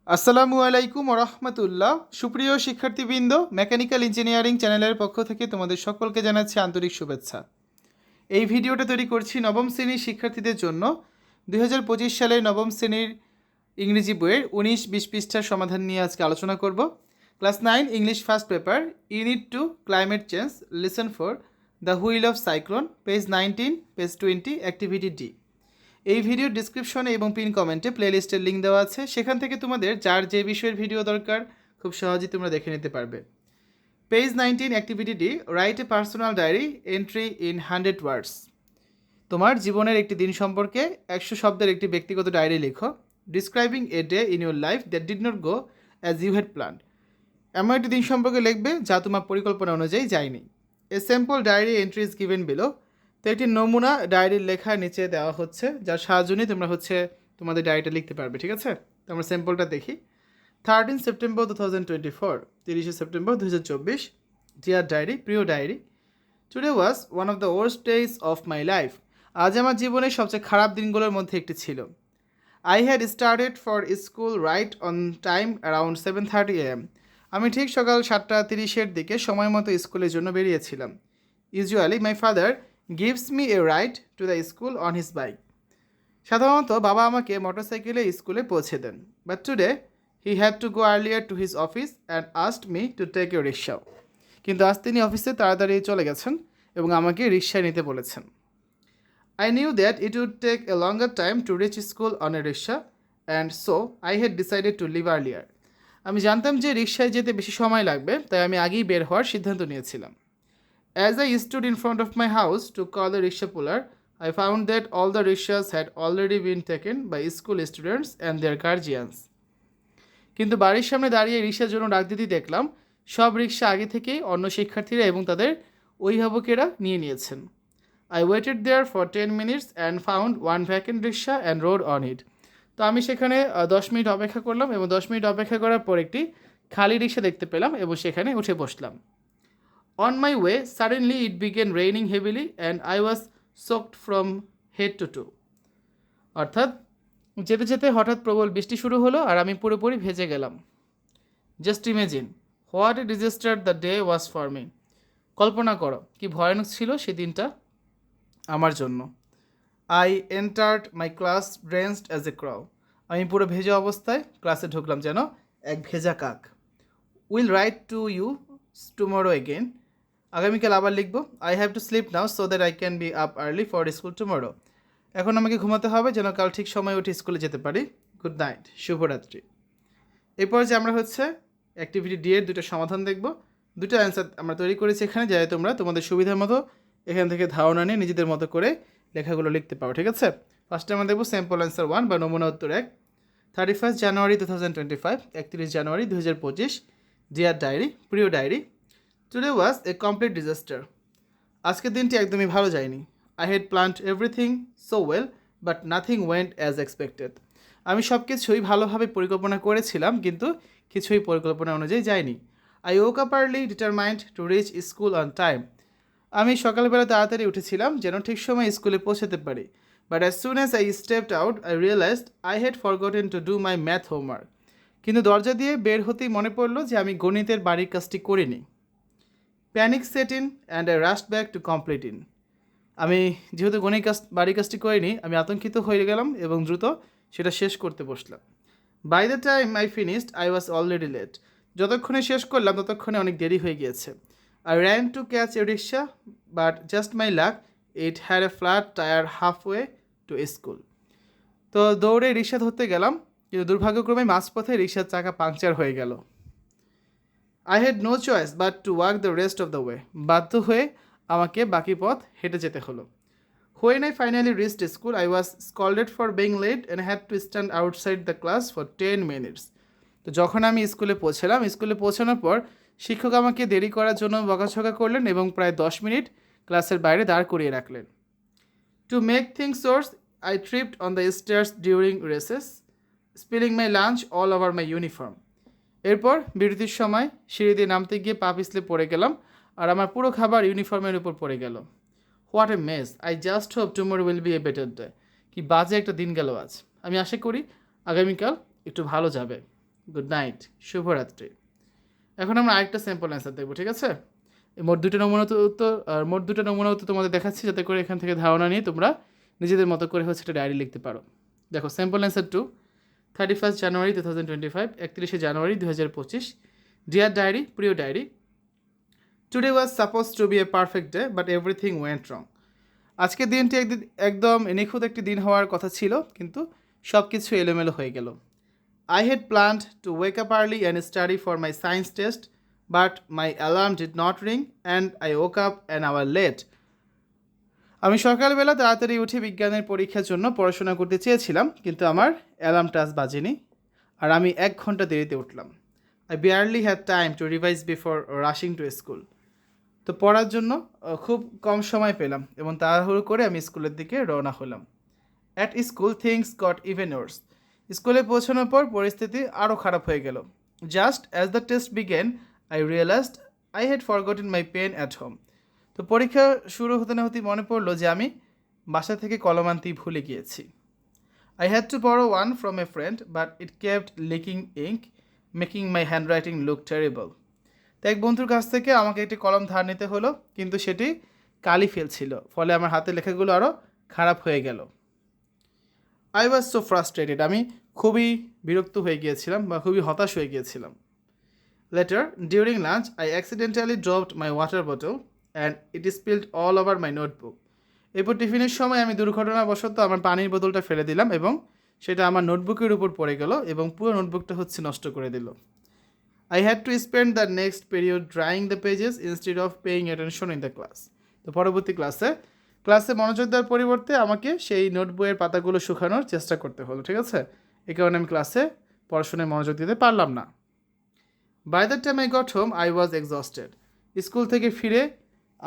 আসসালামু আলাইকুম রহমতুল্লাহ। সুপ্রিয় শিক্ষার্থীবৃন্দ, মেকানিক্যাল ইঞ্জিনিয়ারিং চ্যানেলের পক্ষ থেকে তোমাদের সকলকে জানাচ্ছি আন্তরিক শুভেচ্ছা। এই ভিডিওটা তৈরি করছি নবম শ্রেণীর শিক্ষার্থীদের জন্য। 2025 সালে নবম শ্রেণীর ইংরেজি বইয়ের 19-20 পৃষ্ঠার সমাধান নিয়ে আজকে আলোচনা করব। Class 9 English first paper, unit 2 climate change, lesson 4 the wheel of cyclone, page 19, page 20, activity D. এই ভিডিওর ডিসক্রিপশনে এবং পিন কমেন্টে প্লেলিস্টের লিঙ্ক দেওয়া আছে, সেখান থেকে তোমাদের যার যে বিষয়ের ভিডিও দরকার খুব সহজেই তোমরা দেখে নিতে পারবে। Page 19, activity D, write a personal diary entry in 100 words. তোমার জীবনের একটি দিন সম্পর্কে 100 শব্দের একটি ব্যক্তিগত ডায়েরি লেখো। Describing a day in your life that did not go as you had planned. এমন একটি দিন সম্পর্কে লিখবে যা তোমার পরিকল্পনা অনুযায়ী যায়নি। A sample diary entry is given below. তো একটি নমুনা ডায়েরির লেখা নিচে দেওয়া হচ্ছে, যার সাহায্য নিয়ে তোমরা তোমাদের ডায়েরিটা লিখতে পারবে। ঠিক আছে, তো আমরা স্যাম্পলটা দেখি। 13 সেপ্টেম্বর 2024, 30 সেপ্টেম্বর 2024। ডিয়ার ডায়েরি, প্রিয় diary, today was one of the worst days of my life. আজ আমার জীবনের সবচেয়ে খারাপ দিনগুলোর মধ্যে একটি ছিল। I had started for school right on time around 7:30 AM। আমি ঠিক সকাল 7:30 দিকে সময় মতো স্কুলের জন্য বেরিয়েছিলাম। Usually my father gives me a ride to the school on his bike. সাধারণত বাবা আমাকে মোটরসাইকেলে স্কুলে পৌঁছে দেন, but today he had to go earlier to his office and asked me to take a rickshaw. কিন্তু আজ তিনি অফিসে তাড়াতাড়ি চলে গেছেন এবং আমাকে রিক্সায় নিতে বলেছেন। I knew that it would take a longer time to reach school on a rickshaw, and so I had decided to leave earlier. আমি জানতাম যে রিক্সায় যেতে বেশি সময় লাগবে, তাই আমি আগেই বের হওয়ার সিদ্ধান্ত নিয়েছিলাম। As I stood in front of my house to call the rickshaw puller, I found that all the rickshaws had already been taken by school students and their guardians. কিন্তু বাড়ির সামনে দাঁড়িয়ে রিক্সার জন্য ডাক দিতে দেখলাম সব রিক্সা আগে থেকেই অন্য শিক্ষার্থীরা এবং তাদের অভিভাবকেরা নিয়ে নিয়েছেন। I waited there for 10 minutes and found one vacant rickshaw and rode on it. তো আমি সেখানে 10 মিনিট অপেক্ষা করলাম এবং 10 মিনিট অপেক্ষা করার পর একটি খালি রিক্সা দেখতে পেলাম এবং সেখানে উঠে বসলাম। On my way, suddenly it began raining heavily and I was soaked from head to toe. অর্থাৎ যেতে যেতে হঠাৎ প্রবল বৃষ্টি শুরু হলো আর আমি পুরোপুরি ভেজে গেলাম। Just imagine what a disaster the day was for me. কল্পনা করো কি ভয়ানক ছিল সেদিনটা আমার জন্য। I entered my class drenched as a crow. আমি পুরো ভেজা অবস্থায় ক্লাসে ঢুকলাম যেন এক ভেজা কাক। Will write to you tomorrow again. আগামীকাল আবার লিখব। I have to sleep now so that I can be up early for school tomorrow. এখন আমাকে ঘুমাতে হবে যেন কাল ঠিক সময় উঠে স্কুলে যেতে পারি। গুড নাইট, শুভরাত্রি। এরপর যে আমরা অ্যাক্টিভিটি ডি এর দুটো সমাধান দেখব। দুটো অ্যান্সার আমরা তৈরি করেছি এখানে, যাতে তোমরা তোমাদের সুবিধার মতো এখান থেকে ধারণা নিয়ে নিজেদের মতো করে লেখাগুলো লিখতে পারো। ঠিক আছে, ফার্স্টে আমরা দেখব স্যাম্পল অ্যান্সার 1 বা নমুনা উত্তর 1। 31 জানুয়ারি 2025, 31 জানুয়ারি 2025। ডিয়ার ডায়েরি, প্রিয় diary, today was a complete disaster. আজকের দিনটি একদমই ভালো যায়নি। I had planned everything so well but nothing went as expected. আমি সব কিছুই ভালোভাবে পরিকল্পনা করেছিলাম, কিন্তু কিছুই পরিকল্পনা অনুযায়ী যায়নি। I woke up early determined to reach school on time. আমি সকালবেলা তাড়াতাড়ি উঠেছিলাম যেন ঠিক সময় স্কুলে পৌঁছাতে পারি। But as soon as I stepped out I realised I had forgotten to do my math homework. কিন্তু দরজা দিয়ে বের হতেই মনে পড়লো যে আমি গণিতের বাড়ির কাজটি করিনি। Panic set in and I রাশড back to complete in. আমি যেহেতু বাড়ির কাজটি করিনি, আমি আতঙ্কিত হয়ে গেলাম এবং দ্রুত সেটা শেষ করতে বসলাম। By the time I finished I was already late. যতক্ষণে শেষ করলাম ততক্ষণে অনেক দেরি হয়ে গিয়েছে। I ran to catch a rickshaw, but just my luck, it had a flat tire halfway to school. তো দৌড়ে রিক্সা ধরতে গেলাম, কিন্তু দুর্ভাগ্যক্রমে মাঝপথে রিক্সার চাকা পাংচার হয়ে গেল। I had no choice but to walk the rest of the way. বাধ্য হয়ে আমাকে বাকি পথ হেঁটে যেতে হলো। When I finally reached school, I was scolded for being late and had to stand outside the class for 10 minutes. তো যখন আমি স্কুলে পৌঁছানোর পর শিক্ষক আমাকে দেরি করার জন্য বকাঝকা করলেন এবং প্রায় 10 মিনিট ক্লাসের বাইরে দাঁড় করিয়ে রাখলেন। To make things worse, I tripped on the stairs during recess, spilling my lunch all over my uniform. এরপর বিরতির সময় সিঁড়ি দিয়ে নামতে গিয়ে পা পিছলে পড়ে গেলাম আর আমার পুরো খাবার ইউনিফর্মের উপর পড়ে গেল। What a mace, I just hope tomorrow will B a better day. কি বাজে একটা দিন গেল আজ। আমি আশা করি আগামীকাল একটু ভালো যাবে। গুড নাইট, শুভরাত্রি। এখন আমরা আরেকটা স্যাম্পল অ্যান্সার দেখবো, ঠিক আছে? মোট দুটো নমুনা উত্তর আর মোট দুটো নমুনা উত্তর তোমাদের দেখাচ্ছি, যাতে করে এখান থেকে ধারণা নিয়ে তোমরা নিজেদের মতো করে একটা ডায়েরি লিখতে পারো। দেখো, স্যাম্পল অ্যান্সার 2, 31 জানুয়ারি 2025, 31শে জানুয়ারি 2025। ডিয়ার ডায়েরি, প্রিয় diary, today was suppose to be a perfect day but everything went wrong. আজকের দিনটি একদম নিখুঁত একটি দিন হওয়ার কথা ছিল, কিন্তু সব কিছু এলোমেলো হয়ে গেল। I had planned to wake up early and study for my science test, but my alarm did not ring and I woke up an hour late. আমি সকালবেলা তাড়াতাড়ি উঠে বিজ্ঞানের পরীক্ষার জন্য পড়াশোনা করতে চেয়েছিলাম, কিন্তু আমার অ্যালার্মটা আজ বাজেনি আর আমি 1 ঘন্টা দেরিতে উঠলাম। I barely had time to revise before rushing to school. তো পড়ার জন্য খুব কম সময় পেলাম এবং তাড়াহুড়ো করে আমি স্কুলের দিকে রওনা হলাম। At school things got even worse. স্কুলে পৌঁছানোর পর পরিস্থিতি আরও খারাপ হয়ে গেল। Just as the test began I realised I had forgotten my pen at home. তো পরীক্ষা শুরু হতে না হতেই মনে পড়লো যে আমি বাসা থেকে কলম আনতেই ভুলে গিয়েছি। I had to borrow one from a friend but it kept leaking ink making my handwriting look terrible. তো এক বন্ধুর কাছ থেকে আমাকে একটি কলম ধার নিতে হলো, কিন্তু সেটি কালি ফেলছিল, ফলে আমার হাতের লেখাগুলো আরও খারাপ হয়ে গেল। I was so frustrated. আমি খুবই বিরক্ত হয়ে গিয়েছিলাম বা খুবই হতাশ হয়ে গিয়েছিলাম। Letter, during lunch I accidentally dropped my water bottle and it spelled all over my notebook. এরপর টিফিনের সময় আমি দুর্ঘটনাবশত আমার পানির বোতলটা ফেলে দিলাম এবং সেটা আমার নোটবুকের উপর পড়ে গেল এবং পুরো নোটবুকটা নষ্ট করে দিল। I had to spend the next period drawing the pages instead of paying attention in the class. তো পরবর্তী ক্লাসে মনোযোগ দেওয়ার পরিবর্তে আমাকে সেই নোটবইয়ের পাতাগুলো শুকানোর চেষ্টা করতে হলো, ঠিক আছে? এই কারণে আমি ক্লাসে পড়াশোনায় মনোযোগ দিতে পারলাম না। By the time I got home I was exhausted. School থেকে ফিরে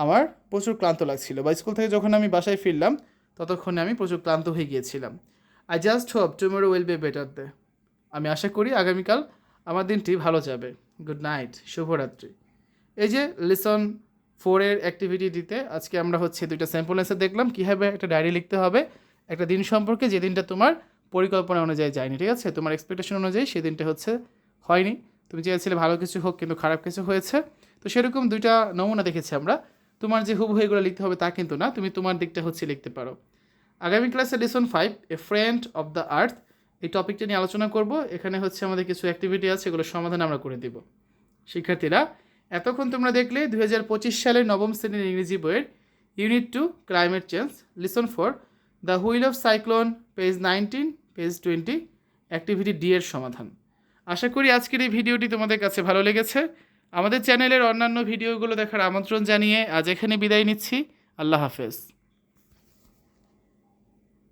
আমার প্রচুর ক্লান্ত লাগছিল, বা স্কুল থেকে যখন আমি বাসায় ফিরলাম ততক্ষণে আমি প্রচুর ক্লান্ত হয়ে গিয়েছিলাম। I just hope tomorrow will be better day. আমি আশা করি আগামীকাল আমার দিনটি ভালো যাবে। গুড নাইট, শুভরাত্রি। এই যে লেসন 4-এর অ্যাক্টিভিটি দিতে আজকে আমরা দুইটা স্যাম্পল অ্যান্সার দেখলাম, কীভাবে একটা ডায়েরি লিখতে হবে একটা দিন সম্পর্কে যে দিনটা তোমার পরিকল্পনা অনুযায়ী যায়নি, ঠিক আছে? তোমার এক্সপেকটেশন অনুযায়ী সেই দিনটা হয়নি, তুমি চেয়েছিলে ভালো কিছু হোক কিন্তু খারাপ কিছু হয়েছে। তো সেরকম দুইটা নমুনা দেখেছি আমরা। তোমার যে হুবহু এগুলো লিখতে হবে তা কিন্তু না, তুমি তোমার দিকটা লিখতে পারো। আগামী ক্লাসে lesson 5 a friend of the earth, এই টপিকটা নিয়ে আলোচনা করব। এখানে আমাদের কিছু অ্যাক্টিভিটি আছে, এগুলোর সমাধান আমরা করে দিব। শিক্ষার্থীরা, এতক্ষণ তোমরা দেখলে 2025 সালের 9ম শ্রেণীর ইংরেজি বইয়ের unit 2 climate change lesson 4 the wheel of cyclone page 19 page 20 activity D এর সমাধান। আশা করি আজকের এই ভিডিওটি তোমাদের কাছে ভালো লেগেছে। আমাদের চ্যানেলের অন্যান্য ভিডিওগুলো দেখার আমন্ত্রণ জানিয়ে আজ এখানে বিদায় নিচ্ছি। আল্লাহ হাফেজ।